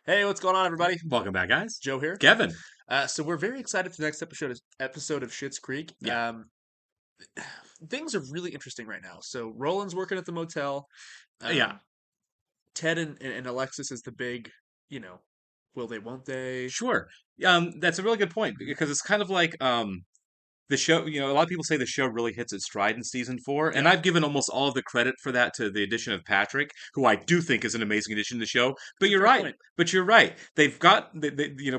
Hey, what's going on, everybody? Welcome back, guys. Joe here. Kevin. So we're very excited for the next episode of Schitt's Creek. Yeah. Things are really interesting right now. So Roland's working at the motel. Yeah. Um, Ted and Alexis is the big, you know, will they, won't they? Sure. That's a really good point because it's kind of like the show, a lot of people say the show really hits its stride in season 4, and Yeah, I've given almost all of the credit for that to the addition of Patrick, who I do think is an amazing addition to the show. But it's a you're fair right. point. But you're right. They've got,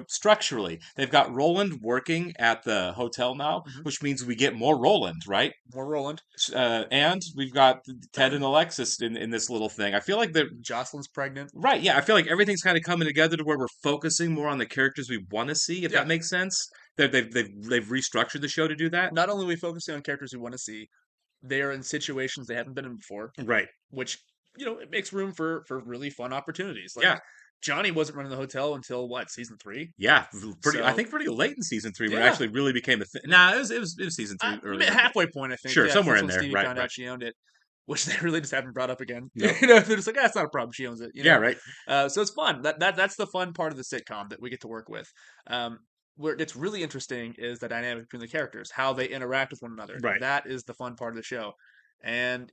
structurally, they've got Roland working at the hotel now, Hmm. which means we get more Roland, right? More Roland. And we've got Ted and Alexis in this little thing. I feel like they're Jocelyn's pregnant. right. Yeah, I feel like everything's kind of coming together to where we're focusing more on the characters we want to see, if Yeah. that makes sense. They've restructured the show to do that. Not only are we focusing on characters we want to see, they are in situations they haven't been in before, Right. which it makes room for really fun opportunities. Like Yeah. Johnny wasn't running the hotel until what, season 3? Yeah. Pretty. I So think pretty late in season 3 when it yeah, actually really became a thing. Nah, it was season 2 earlier. But halfway point, I think. sure, Yeah, 'cause somewhere that's in when there. Stevie Right. found Right. out she owned it, which they really just haven't brought up again. No. They're just like, that's not a problem. She owns it. Yeah. Right. So it's fun. That's the fun part of the sitcom that we get to work with. Where it's really interesting is the dynamic between the characters, how they interact with one another. Right. That is the fun part of the show, and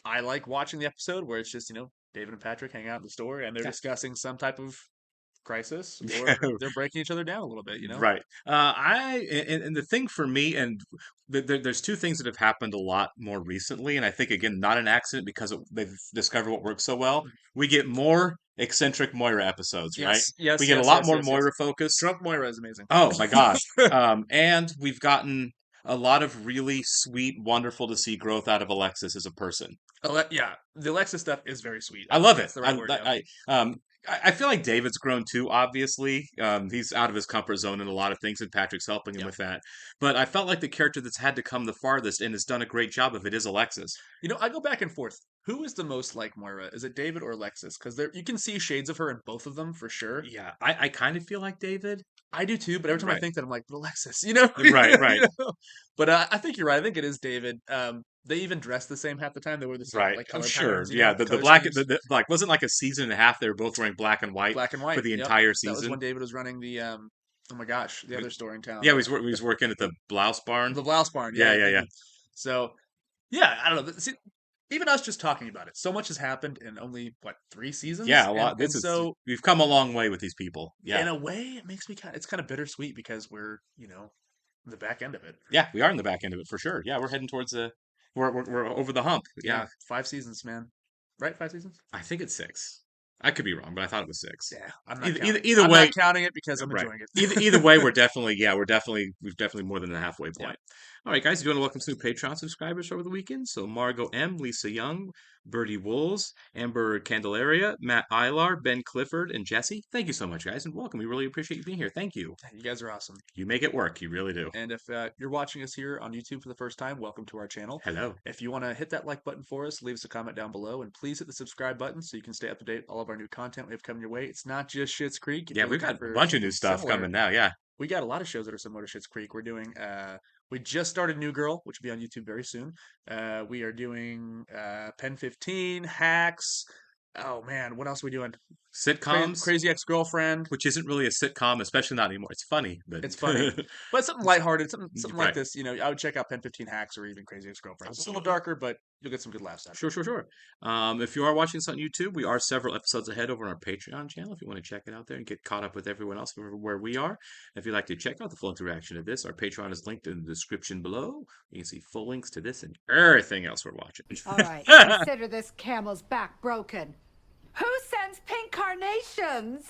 I like watching the episode where it's just David and Patrick hang out in the store and they're Yeah. discussing some type of crisis, Yeah. or they're breaking each other down a little bit. Right. And the thing for me, and there's two things that have happened a lot more recently, and I think again not an accident because they've discovered what works so well. We get more eccentric Moira episodes, right? Yes, yes, We get a yes, lot yes, more yes, yes. Moira focus. Drunk Moira is amazing. Oh my gosh. And we've gotten a lot of really sweet, wonderful to see growth out of Alexis as a person. Yeah, the Alexa stuff is very sweet. I love it. That's the right word. Yeah. I feel like David's grown too, obviously. He's out of his comfort zone in a lot of things, and Patrick's helping him Yeah. with that. But I felt like the character that's had to come the farthest and has done a great job of it is Alexis. I go back and forth. Who is the most like Moira? Is it David or Alexis? Because you can see shades of her in both of them for sure. Yeah, I kind of feel like David. I do too, but every time I Right. think that, I'm like, but Alexis, Right, right. But I think you're right. I think it is David. They even dress the same half the time. They wear the same Right. like Oh, color sure. patterns. Yeah, the Color black schemes. like wasn't like a season and a half they were both wearing black and white Black and for white. the Yep. entire That was season. when David was running the oh my gosh, the other store in town. Yeah, he was working at the blouse barn. The Blouse Barn. Yeah, Yeah. yeah, Thank yeah. you. So yeah, I don't know. See, even us just talking about it, so much has happened in only what, 3 seasons, Yeah, a and lot. and so We've come a long way with these people. in Yeah. a way, it makes me it's kind of bittersweet because we're the back end of it. Yeah, we are in the back end of it for sure. Yeah, we're heading towards we're over the hump. Yeah, Yeah, 5 seasons, man. Right, 5 seasons. I think it's 6. I could be wrong, but I thought it was 6. Yeah, I'm not Either counting. either, either I'm way, not counting it because I'm right. enjoying it. Either way, we've definitely more than the halfway Yeah. point. All right, guys, do you want to welcome some new Patreon subscribers over the weekend? So Margot M, Lisa Young, Birdie Wools, Amber Candelaria, Matt Ilar, Ben Clifford, and Jesse. Thank you so much, guys, and welcome. We really appreciate you being here. Thank you. You guys are awesome. You make it work. You really do. And if you're watching us here on YouTube for the first time, welcome to our channel. Hello. If you want to hit that like button for us, leave us a comment down below, and please hit the subscribe button so you can stay up to date with all of our new content we have coming your way. It's not just Schitt's Creek. If Yeah, you're we've looking got a for bunch of new something stuff similar, coming now. Yeah. we got a lot of shows that are similar to Schitt's Creek. We're doing we just started New Girl, which will be on YouTube very soon. We are doing Pen 15, Hacks. Oh man, what else are we doing? Sitcoms, Crazy Ex-Girlfriend. which isn't really a sitcom, especially not anymore. It's funny, but It's funny, but something lighthearted, something like right. this. I would check out Pen 15 Hacks or even Crazy Ex-Girlfriend. It's a little darker, but you'll get some good laughs out of it. Sure. If you are watching this on YouTube, we are several episodes ahead over on our Patreon channel. If you want to check it out there and get caught up with everyone else where we are. If you'd like to check out the full interaction of this, our Patreon is linked in the description below. You can see full links to this and everything else we're watching. All right, consider this camel's back broken. Who sends pink carnations?